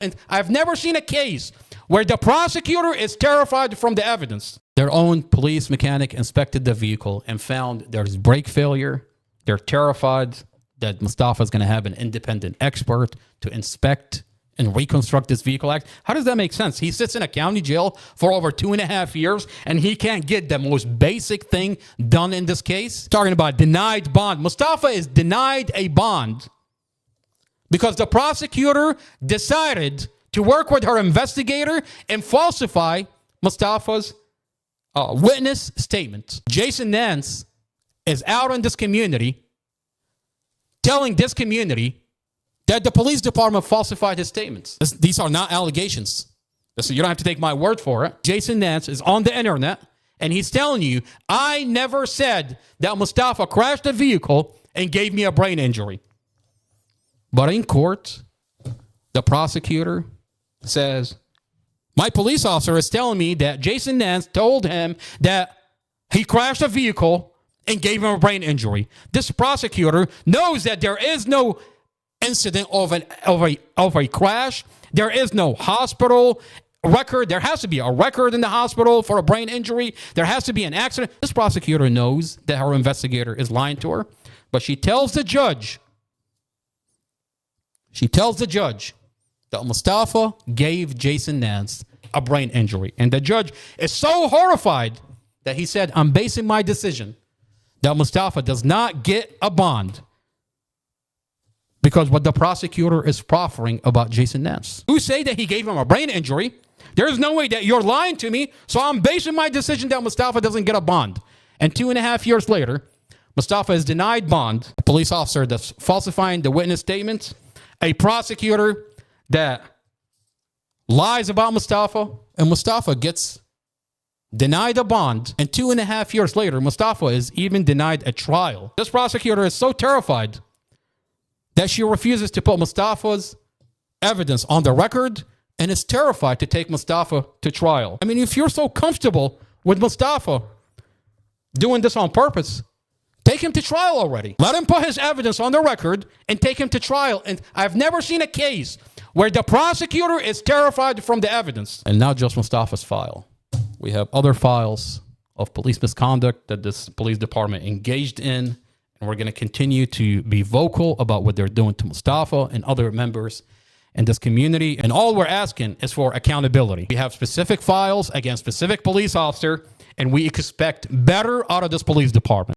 And I've never seen a case where the prosecutor is terrified from the evidence. Their own police mechanic inspected the vehicle and found there's brake failure. They're terrified that Mustafa is going to have an independent expert to inspect and reconstruct this vehicle. How does that make sense? He sits in a county jail for over 2.5 years and he can't get the most basic thing done in this case. Talking about denied bond. Mustafa is denied a bond because the prosecutor decided to work with her investigator and falsify Mustafa's witness statement. Jason Nance is out in this community telling this community that the police department falsified his statements. These are not allegations. You don't have to take my word for it. Jason Nance is on the internet and he's telling you, I never said that Mustafa crashed a vehicle and gave me a brain injury. But in court, the prosecutor says, my police officer is telling me that Jason Nance told him that he crashed a vehicle and gave him a brain injury. This prosecutor knows that there is no incident of a crash. There is no hospital record. There has to be a record in the hospital for a brain injury. There has to be an accident. This prosecutor knows that her investigator is lying to her, but she tells the judge that Mustafa gave Jason Nance a brain injury. And the judge is so horrified that he said, I'm basing my decision that Mustafa does not get a bond because what the prosecutor is proffering about Jason Nance. You say that he gave him a brain injury. There's no way that you're lying to me, so I'm basing my decision that Mustafa doesn't get a bond. And 2.5 years later, Mustafa is denied bond. A police officer that's falsifying the witness statements, a prosecutor that lies about Mustafa, and Mustafa gets denied a bond. And 2.5 years later, Mustafa is even denied a trial. This prosecutor is so terrified that she refuses to put Mustafa's evidence on the record and is terrified to take Mustafa to trial. I mean, if you're so comfortable with Mustafa doing this on purpose, take him to trial already. Let him put his evidence on the record and take him to trial. And I've never seen a case where the prosecutor is terrified from the evidence. And not just Mustafa's file. We have other files of police misconduct that this police department engaged in. And we're going to continue to be vocal about what they're doing to Mustafa and other members in this community. And all we're asking is for accountability. We have specific files against specific police officer, and we expect better out of this police department.